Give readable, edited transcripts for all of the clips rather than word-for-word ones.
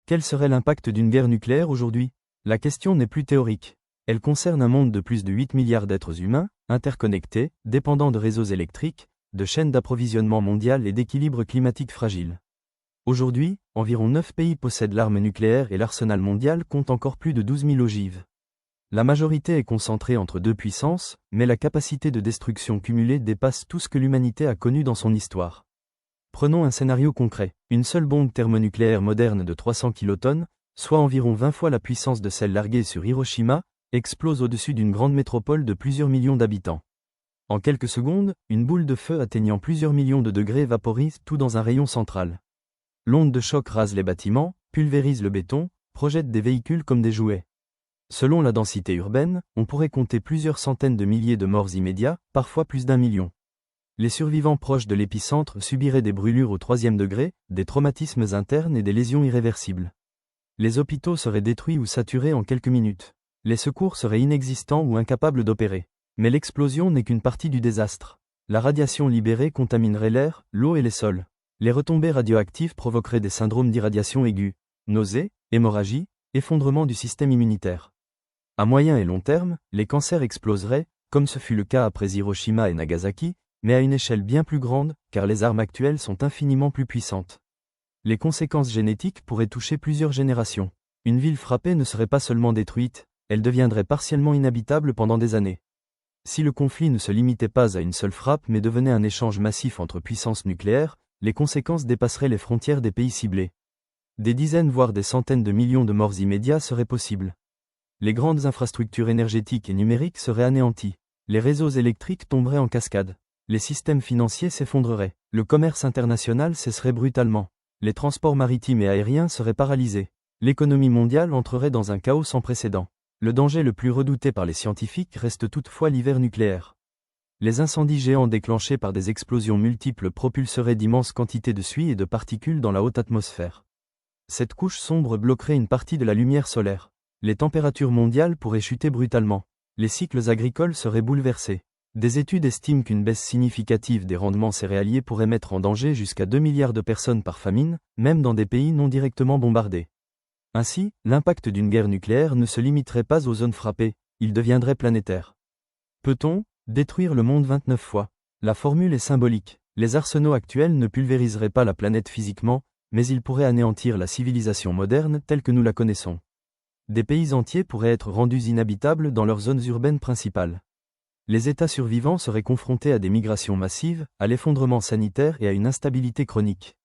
Quel serait l'impact d'une guerre nucléaire aujourd'hui? La question n'est plus théorique. Elle concerne un monde de plus de 8 milliards d'êtres humains, interconnectés, dépendants de réseaux électriques, de chaînes d'approvisionnement mondiales et d'équilibres climatiques fragiles. Aujourd'hui, environ 9 pays possèdent l'arme nucléaire et l'arsenal mondial compte encore plus de 12 000 ogives. La majorité est concentrée entre deux puissances, mais la capacité de destruction cumulée dépasse tout ce que l'humanité a connu dans son histoire. Prenons un scénario concret. Une seule bombe thermonucléaire moderne de 300 kilotonnes, soit environ 20 fois la puissance de celle larguée sur Hiroshima, explose au-dessus d'une grande métropole de plusieurs millions d'habitants. En quelques secondes, une boule de feu atteignant plusieurs millions de degrés vaporise tout dans un rayon central. L'onde de choc rase les bâtiments, pulvérise le béton, projette des véhicules comme des jouets. Selon la densité urbaine, on pourrait compter plusieurs centaines de milliers de morts immédiats, parfois plus d'1 million. Les survivants proches de l'épicentre subiraient des brûlures au 3e degré, des traumatismes internes et des lésions irréversibles. Les hôpitaux seraient détruits ou saturés en quelques minutes. Les secours seraient inexistants ou incapables d'opérer. Mais l'explosion n'est qu'une partie du désastre. La radiation libérée contaminerait l'air, l'eau et les sols. Les retombées radioactives provoqueraient des syndromes d'irradiation aiguë, nausées, hémorragie, effondrement du système immunitaire. À moyen et long terme, les cancers exploseraient, comme ce fut le cas après Hiroshima et Nagasaki, mais à une échelle bien plus grande, car les armes actuelles sont infiniment plus puissantes. Les conséquences génétiques pourraient toucher plusieurs générations. Une ville frappée ne serait pas seulement détruite, elle deviendrait partiellement inhabitable pendant des années. Si le conflit ne se limitait pas à une seule frappe mais devenait un échange massif entre puissances nucléaires, les conséquences dépasseraient les frontières des pays ciblés. Des dizaines voire des centaines de millions de morts immédiats seraient possibles. Les grandes infrastructures énergétiques et numériques seraient anéanties. Les réseaux électriques tomberaient en cascade. Les systèmes financiers s'effondreraient. Le commerce international cesserait brutalement. Les transports maritimes et aériens seraient paralysés. L'économie mondiale entrerait dans un chaos sans précédent. Le danger le plus redouté par les scientifiques reste toutefois l'hiver nucléaire. Les incendies géants déclenchés par des explosions multiples propulseraient d'immenses quantités de suie et de particules dans la haute atmosphère. Cette couche sombre bloquerait une partie de la lumière solaire. Les températures mondiales pourraient chuter brutalement. Les cycles agricoles seraient bouleversés. Des études estiment qu'une baisse significative des rendements céréaliers pourrait mettre en danger jusqu'à 2 milliards de personnes par famine, même dans des pays non directement bombardés. Ainsi, l'impact d'une guerre nucléaire ne se limiterait pas aux zones frappées, il deviendrait planétaire. Peut-on détruire le monde 29 fois? La formule est symbolique. Les arsenaux actuels ne pulvériseraient pas la planète physiquement, mais ils pourraient anéantir la civilisation moderne telle que nous la connaissons. Des pays entiers pourraient être rendus inhabitables dans leurs zones urbaines principales. Les États survivants seraient confrontés à des migrations massives, à l'effondrement sanitaire et à une instabilité chronique.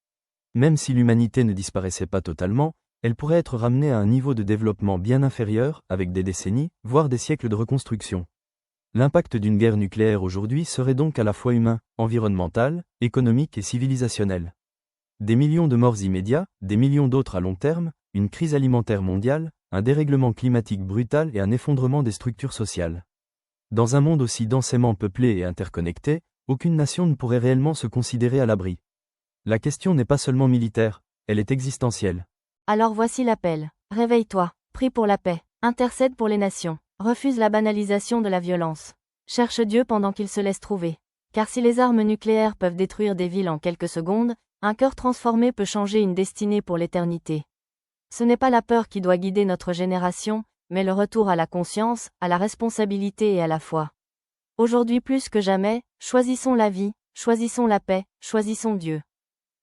Même si l'humanité ne disparaissait pas totalement, elle pourrait être ramenée à un niveau de développement bien inférieur, avec des décennies, voire des siècles de reconstruction. L'impact d'une guerre nucléaire aujourd'hui serait donc à la fois humain, environnemental, économique et civilisationnel. Des millions de morts immédiats, des millions d'autres à long terme, une crise alimentaire mondiale, un dérèglement climatique brutal et un effondrement des structures sociales. Dans un monde aussi densément peuplé et interconnecté, aucune nation ne pourrait réellement se considérer à l'abri. La question n'est pas seulement militaire, elle est existentielle. Alors voici l'appel. Réveille-toi, prie pour la paix, intercède pour les nations, refuse la banalisation de la violence. Cherche Dieu pendant qu'il se laisse trouver. Car si les armes nucléaires peuvent détruire des villes en quelques secondes, un cœur transformé peut changer une destinée pour l'éternité. Ce n'est pas la peur qui doit guider notre génération, mais le retour à la conscience, à la responsabilité et à la foi. Aujourd'hui plus que jamais, choisissons la vie, choisissons la paix, choisissons Dieu.